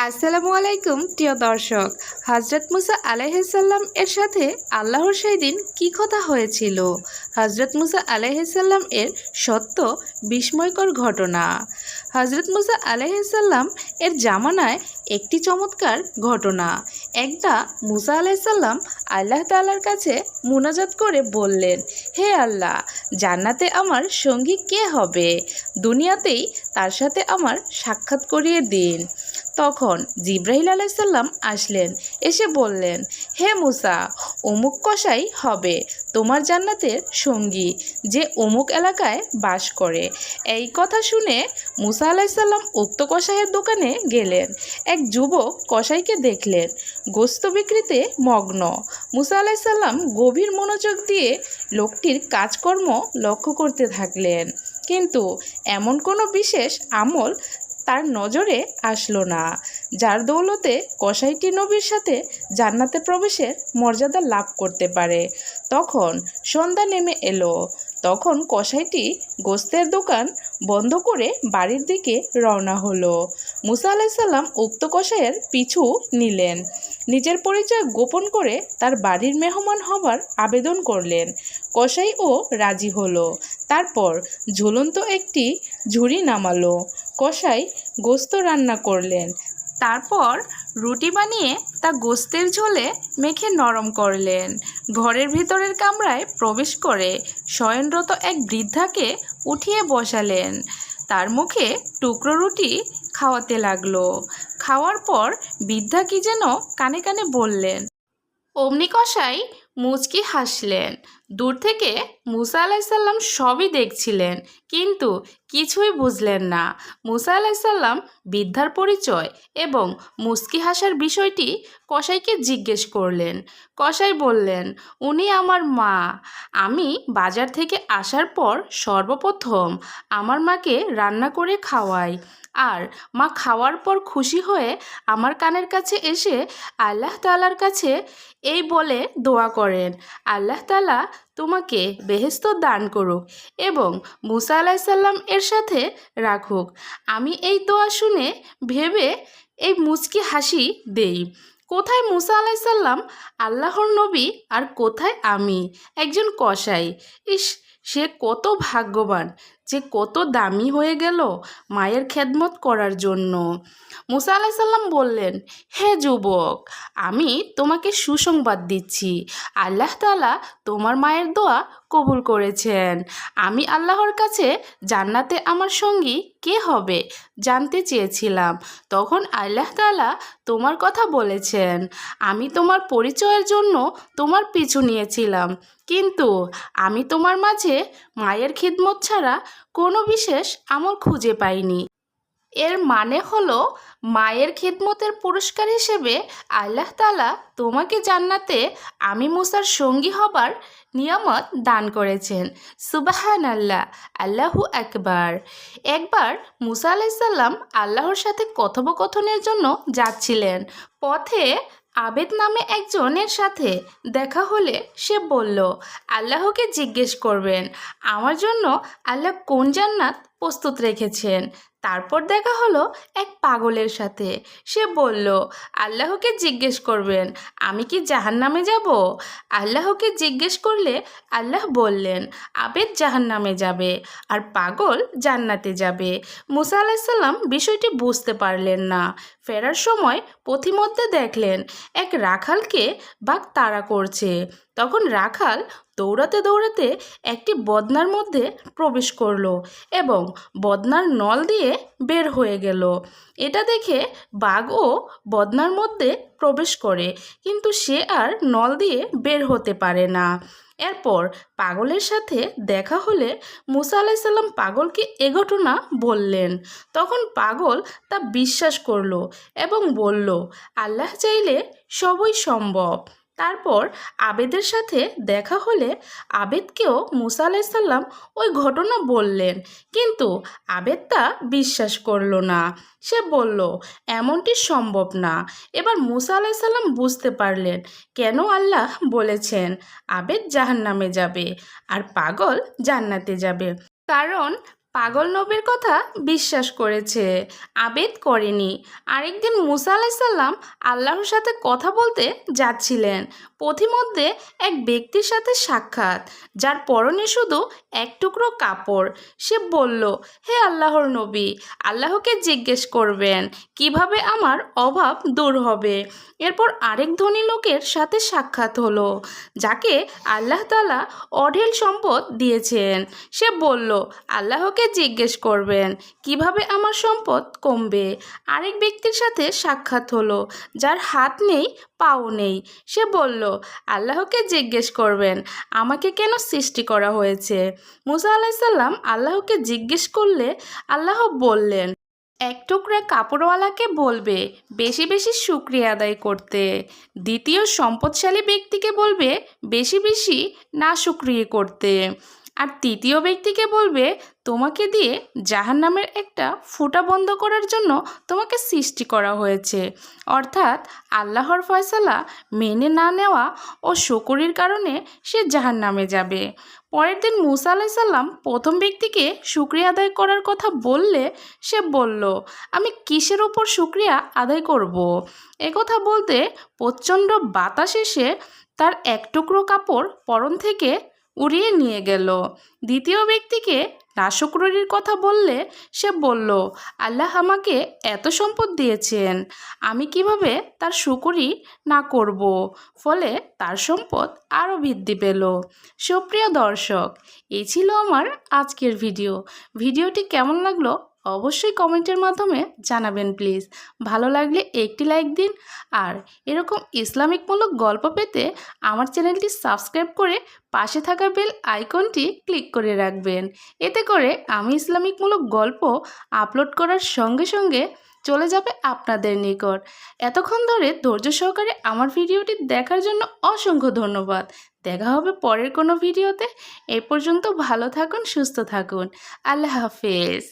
আসসালামু আলাইকুম প্রিয় দর্শক। হজরত মুসা আলাইহিসসালাম এর সাথে আল্লাহর সেই দিন কী কথা হয়েছিল? হজরত মুসা আলাইহিসসালাম এর সত্য বিস্ময়কর ঘটনা। হজরত মুসা আলাইহিসসালাম এর জামানায় একটি চমৎকার ঘটনা। একদা মুসা আলাইহিসসালাম আল্লাহ তাআলার কাছে মুনাজাত করে বললেন, হে আল্লাহ, জান্নাতে আমার সঙ্গী কে হবে? দুনিয়াতেই তার সাথে আমার সাক্ষাৎ করিয়ে দিন। তখন জিব্রাইল আলাইসাল্লাম আসলেন, এসে বললেন, হে মুসা, অমুক কসাই হবে তোমার জান্নাতের সঙ্গী, যে অমুক এলাকায় বাস করে। এই কথা শুনে মুসা আলাইসাল্লাম উক্ত কসাইয়ের দোকানে গেলেন। এক যুবক কসাইকে দেখলেন গোস্ত বিক্রিতে মগ্ন। মুসা আলাইসাল্লাম গভীর মনোযোগ দিয়ে লোকটির কাজকর্ম লক্ষ্য করতে থাকলেন, কিন্তু এমন কোনো বিশেষ আমল তার নজরে আসলো না, যার দৌলতে কসাইটি নবীর সাথে জান্নাতে প্রবেশের মর্যাদা লাভ করতে পারে। তখন সন্ধ্যা নেমে এলো। তখন কসাইটি গোস্তের দোকান বন্ধ করে বাড়ির দিকে রওনা হলো। মুসা আলাইসাল্লাম উক্ত কসাইয়ের পিছু নিলেন। নিজের পরিচয় গোপন করে তার বাড়ির মেহমান হবার আবেদন করলেন। কসাইও রাজি হলো। তারপর ঝুলন্ত একটি ঝুড়ি নামালো। কসাই গোস্ত রান্না করলেন। তারপর রুটি বানিয়ে তা গোস্তের ঝোলে মেখে নরম করলেন। ঘরের ভিতরের কামরায় প্রবেশ করে শয়নরত এক বৃদ্ধাকে উঠিয়ে বসালেন। তার মুখে টুকরো রুটি খাওয়াতে লাগলো। খাওয়ার পর বৃদ্ধা কি যেন কানে কানে বললেন। অমনি কসাই মুচকি হাসলেন। দূর থেকে মুসা আলাইসাল্লাম সবই দেখছিলেন, কিন্তু কিছুই বুঝলেন না। মুসা আলাইসাল্লাম বৃদ্ধার পরিচয় এবং মুচকি হাসার বিষয়টি কসাইকে জিজ্ঞেস করলেন। কসাই বললেন, উনি আমার মা। আমি বাজার থেকে আসার পর সর্বপ্রথম আমার মাকে রান্না করে খাওয়াই, আর মা খাওয়ার পর খুশি হয়ে আমার কানের কাছে এসে আল্লাহ তাআলার কাছে এই বলে দোয়া করেন, আল্লাহ তাআলা তোমাকে বেহেশত দান করুক এবং মুসা আলাইসাল্লাম এর সাথে রাখুক। আমি এই দোয়া শুনে ভেবে এই মুচকি হাসি দেই। কোথায় মুসা আলাইসাল্লাম আল্লাহর নবী, আর কোথায় আমি একজন কসাই? ইস, সে কত ভাগ্যবান যে কত দামি হয়ে গেল মায়ের খেদমত করার জন্য। মুসা আলাইসাল্লাম বললেন, হে যুবক, আমি তোমাকে সুসংবাদ দিচ্ছি, আল্লাহ তাআলা তোমার মায়ের দোয়া কবুল করেছেন। আমি আল্লাহর কাছে জান্নাতে আমার সঙ্গী কে হবে জানতে চেয়েছিলাম। তখন আল্লাহ তাআলা তোমার কথা বলেছেন। আমি তোমার পরিচয়ের জন্য তোমার পিছু নিয়েছিলাম, কিন্তু আমি তোমার মাঝে মায়ের খিদমত ছাড়া কোনো বিশেষ আমল খুঁজে পাইনি। এর মানে হলো, মায়ের খিদমতের পুরস্কার হিসেবে আল্লাহ তাআলা তোমাকে জান্নাতে আমি মুসার সঙ্গী হবার নিয়ামত দান করেছেন। সুবহানাল্লাহ, আল্লাহু আকবার। একবার মুসা আলাইসাল্লাম আল্লাহর সাথে কথোপকথনের জন্য যাচ্ছিলেন। পথে আবেদ নামে একজনের সাথে দেখা হলে সে বলল, আল্লাহকে জিজ্ঞেস করবেন আমার জন্য আল্লাহ কোন জান্নাত প্রস্তুত রেখেছেন। তারপর দেখা হলো এক পাগলের সাথে। সে বলল, আল্লাহকে জিজ্ঞেস করবেন আমি কি জাহান্নামে যাব। আল্লাহকে জিজ্ঞেস করলে আল্লাহ বললেন, আবেদ জাহান্নামে যাবে আর পাগল জান্নাতে যাবে। মুসা আলাইসাল্লাম বিষয়টি বুঝতে পারলেন না। ফেরার সময় পথিমধ্যে দেখলেন এক রাখালকে বাঘ তাড়া করছে। তখন রাখাল দৌড়াতে দৌড়াতে একটি বদনার মধ্যে প্রবেশ করলো এবং বদনার নল দিয়ে বের হয়ে গেল। এটা দেখে বাঘও বদনার মধ্যে প্রবেশ করে, কিন্তু সে আর নল দিয়ে বের হতে পারে না। এরপর পাগলের সাথে দেখা হলে মুসা আলাইসাল্লাম পাগলকে এ ঘটনা বললেন। তখন পাগল তা বিশ্বাস করলো এবং বলল, আল্লাহ চাইলে সবই সম্ভব। তারপর আবেদের সাথে দেখা হলে আবেদকেও মুসা আলাইসাল্লাম ওই ঘটনা বললেন, কিন্তু আবেদ তা বিশ্বাস করলো না। সে বলল, এমনটি সম্ভব না। এবার মুসা আলাইসাল্লাম বুঝতে পারলেন কেন আল্লাহ বলেছেন আবেদ জাহান্নামে যাবে আর পাগল জান্নাতে যাবে। কারণ পাগল নবীর কথা বিশ্বাস করেছে, আবেদ করেনি। আরেকদিন মুসা আলাইসাল্লাম আল্লাহর সাথে কথা বলতে যাচ্ছিলেন। পথিমধ্যে এক ব্যক্তির সাথে সাক্ষাৎ, যার পরনে শুধু এক টুকরো কাপড়। সে বলল, হে আল্লাহর নবী, আল্লাহকে জিজ্ঞেস করবেন কিভাবে আমার অভাব দূর হবে। এরপর আরেক ধনী লোকের সাথে সাক্ষাৎ হলো, যাকে আল্লাহ তাআলা অঢেল সম্পদ দিয়েছেন। সে বলল, আল্লাহকে জিজ্ঞেস করবেন কিভাবে আমার সম্পদ কমবে। আরেক ব্যক্তির সাথে সাক্ষাৎ হলো, যার হাত নেই পাও নেই। সে বলল, আল্লাহকে জিজ্ঞেস করবেন আমাকে কেন সৃষ্টি করা হয়েছে। মুসা আলাইসাল্লাম আল্লাহকে জিজ্ঞেস করলে আল্লাহ বললেন, এক টুকরা কাপড়ওয়ালাকে বলবে বেশি বেশি শুকরিয়া আদায় করতে। দ্বিতীয় সম্পদশালী ব্যক্তিকে বলবে বেশি বেশি না শুকরিয়া করতে। আর তৃতীয় ব্যক্তিকে বলবে তোমাকে দিয়ে জাহান্নামের একটা ফুটা বন্ধ করার জন্য তোমাকে সৃষ্টি করা হয়েছে। অর্থাৎ আল্লাহর ফয়সালা মেনে না নেওয়া ও শুকরির কারণে সে জাহান্নামে যাবে। পরের দিন মুসা আলাইসাল্লাম প্রথম ব্যক্তিকে শুকরিয়া আদায় করার কথা বললে সে বলল, আমি কিসের ওপর শুকরিয়া আদায় করব। একথা বলতে প্রচণ্ড বাতাস এসে তার এক টুকরো কাপড় পরন থেকে উড়িয়ে নিয়ে গেল। দ্বিতীয় ব্যক্তিকে নাশুকরির কথা বললে সে বলল, আল্লাহ আমাকে এত সম্পদ দিয়েছেন, আমি কিভাবে তার শুকরি না করব। ফলে তার সম্পদ আরও বৃদ্ধি পেল। সুপ্রিয় দর্শক, এই ছিল আমার আজকের ভিডিওটি কেমন লাগলো অবশ্যই কমেন্টের মাধ্যমে জানাবেন প্লিজ। ভালো লাগলে একটি লাইক দিন, আর এরকম ইসলামিকমূলক গল্প পেতে আমার চ্যানেলটি সাবস্ক্রাইব করে পাশে থাকা বেল আইকনটি ক্লিক করে রাখবেন। এতে করে আমি ইসলামিকমূলক গল্প আপলোড করার সঙ্গে সঙ্গে চলে যাবে আপনাদের নিকট। এতক্ষণ ধরে ধৈর্য সহকারে আমার ভিডিওটি দেখার জন্য অসংখ্য ধন্যবাদ। দেখা হবে পরের কোনো ভিডিওতে। এ পর্যন্ত ভালো থাকুন, সুস্থ থাকুন। আল্লাহ হাফেজ।